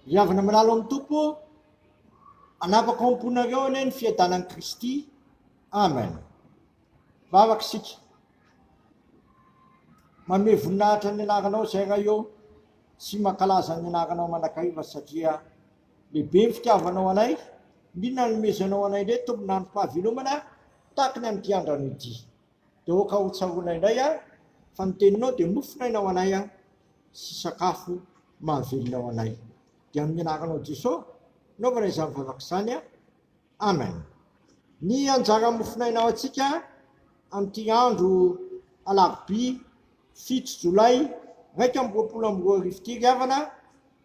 Riavana manalo amin'ny tompo, anapaka amponareo ane ny fiadanan'i Kristy. Amen. Vavaka sika. Manome voninahitra ny anaranao zay raha eo, sy mankalaza ny anaranao manakariva satria lehibe ny fitiavanao anay, indrindra ny nomezanao anay indray tombonandrom-pahavelomana tahaka ny amin'ity andro ity. Dia oka ho tsaroana indray fa ny teninao dia nofinainao anay sy sakafo mahavelonao anay. Dia amin'ny anaranao Jesosy naovana izany vavaka izany. Amen. Ny anjara mofinainao antsika amin'ity andro Alarobia 7 Jolay 2022 ity riavana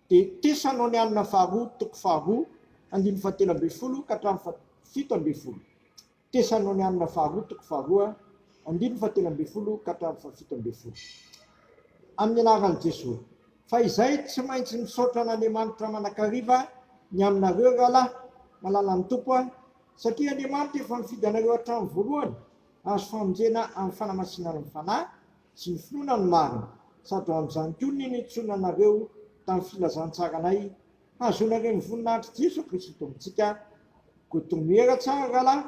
dia Tessalonianina faharoa toko faharoa 17 ka hatramin'ny 17. Tessalonianina faharoa toko faharoa 17 ka hatramin'ny 17. Amin'ny anaran'i Jesosy. Fa izay tsy maintsy misaotra n'Andriamanitra manakariva ny aminareo rahalahy malala amin'ny tompo satria Andriamanitra efa mifidy anareo hatramin'ny voalohany azo famonjena amin'ny fanamasinana ny fanahy sy ny finoana ny marina, sady ho amin'izany koa ny nitsoina anareo tamin'ny filazantsaranay azonareo ny voninahitra Jesosy Kristy tombontsika. Kotomera tsara rahalahy,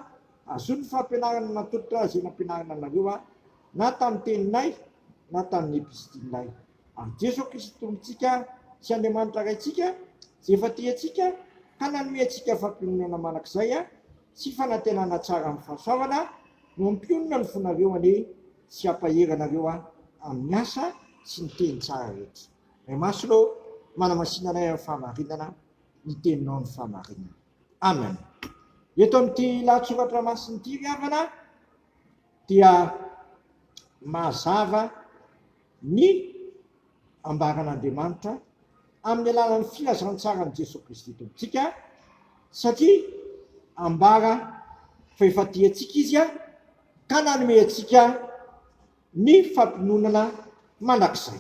azo ny fampianarana natolotra izay nampianarana anareo na tamin'ny teninay na tamin'ny epistilinay. Ary Jesosy Kristy tombontsika sy Andriamanitra raitsika izay efa tiantsika ka nanome antsika fampionana manakizay sy fanantenana tsara amin'ny fahasoavana no ampionana ny fonareo ane sy ampaheranareo amin'ny asa sy ny teny tsara rehetra. Ray masolo manamasinanay amin'ny fahamarinana, ny teninao ny fahamarinana. Amen. Eto amin'ity lahatsoratra masin'ity riavana dia mazava ny ambaran'Andriamanitra amin'ny alalan'ny filazantsara ny Jesosy Kristy tombontsika, satria ambara fa efa tiantsika izy ka nanome antsika ny fampinonana mandrakizay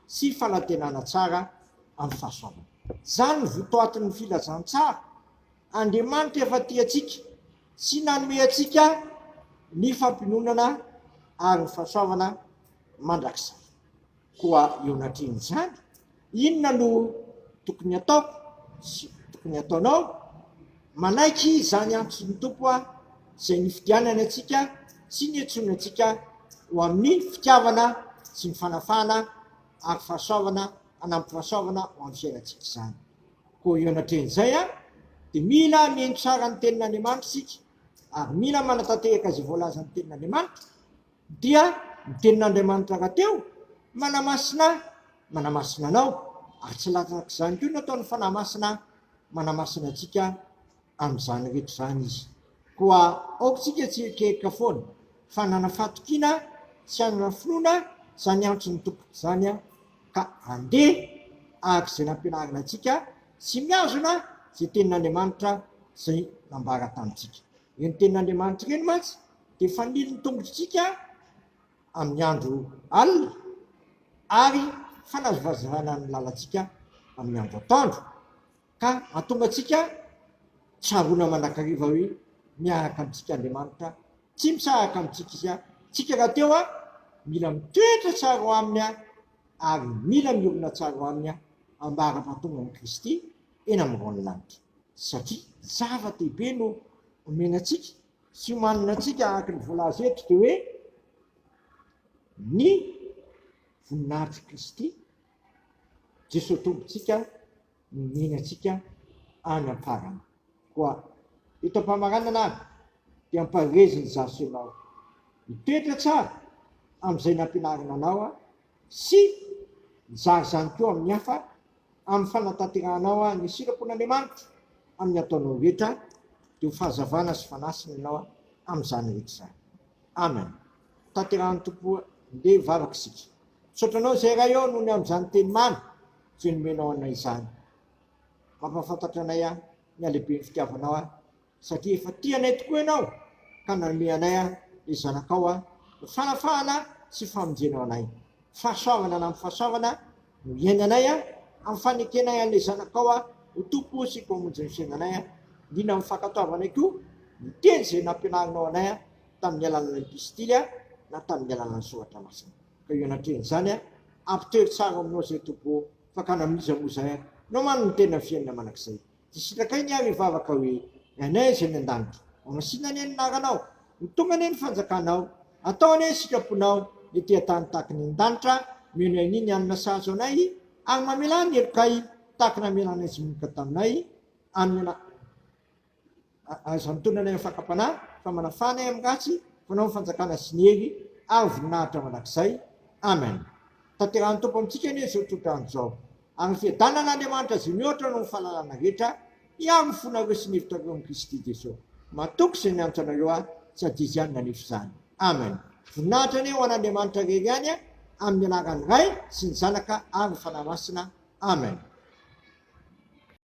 sy fanantenana tsara amin'ny fahasoavana. Zany ny votoatin'ny filazantsara. Andriamanitra efa tiantsika sy nanome antsika ny fampinonana ary ny fahasoavana mandrakizay. Koa eo anatrin'izany, inona no tokony ataoko sy tokony ataonao? Manaiky izany antson'ny tompo izay nifidianany antsika sy niantsoina antsika ho amin'ny fitiavana sy ny fanafana ary fahasoavana, hanampy fahasoavana ho amin'ny fiainantsika izany. Koa eo anatrin'izay dia mila mihaino tsara ny tenin'Andriamanitra isika ary mila manatanteraka izay voalaza ny tenin'Andriamanitra. Dia ny tenin'Andriamanitra rahateo manamasina anao, ary tsy latak'izany koa nataony fanamasina manamasina antsika amin'izany rehetra izany izy. Koa aokantsika tsy ekerika foana fa nanafatokiana sy hanana finoana izany antso ny tompoko izany ka andeha araka izay nampianarina antsika sy miazona izay tenin'Andriamanitra izay nambara tamintsika. Eny tenin'Andriamanitra ireny mantsy dia fanilo ny tongotritsika amin'ny andro alina ary fanazavazana ny lalantsika amin'ny andro atoandro, ka mahatonga antsika tsaroana manakariva hoe miaraka amintsika Andriamanitra, tsy misaraka amintsika izy. Tsika rahateo mila mitoetra tsara ho aminy ary mila miorina tsara ho aminy ambara-pahatonga ny Kristy eny amin'ny lanitra, satria zava-dehibe no omenantsika sy manana antsika araka ny voalaza eto dia hoe ny voninahitry Kristy Jesosy tombontsika nomeny antsika any am-parana. Koa eto am-pamaranana dia ampareziny zaso ianao mitoetra tsara amin'izay nampianarina anao sy mizara izany koa amin'ny hafa amin'ny fanatanteranao ny sirampon'Andriamanitra amin'ny ataonao rehetra, dia ho fahazavana sy fanasina ianao amin'izany rehetra izany. Amen. Tanterahany tompo ndeha vavaka isika. Misaotranao izay raha eo noho ny amin'izany teny mamy izay nomenao anay izany. Mampahafantatra anay ny alehibe ny fitiavanao satria efa tianay tokoa ianao ka nanome anay ny zanakao ho fanafahana sy famonjenao anay. Fahasoavana na amin'ny fahasoavana no iainanay amin'ny fanekenay an'ilay zanakao ho tompo sy mpamonjy ny fiainanay, indrindra amin'ny fankatoavanay koa ny teny izay nampianarinao anay tamin'ny alalan'ny epistily na tamin'ny alalan'ny soratra masina. Ka io anatren'izany ampitoery tsara aminao izay tompo fa ka namiza moa izay Naman tinafyan naman nagsay. Sisilakay niya ivavakawi. Yan sinendant. Ang sinanin nakanaw. Tunganin fanzakanaw. Atau ne sikapunaw. Itiatan taknin tantra. Minay niyan nasasonay. Ang mamilanir kay tak na milan isim katamnay. Ang santunan na yung fakapana. Pamanafana yung kasi. Punaw fanzakana sinigi. Av nata manaksay. Amen. Tatikan to pamsikan niya sututan so. Ang fitana na demanta simyoto nung falala na kita, yang funagus nifta kong Kristi Jesu. Matuk sinyang tanaywa sa tijan na nifsan. Amen. Funata ni wana demanta giganya, am dinagan gay, sinsanaka ang fanamasna. Amen.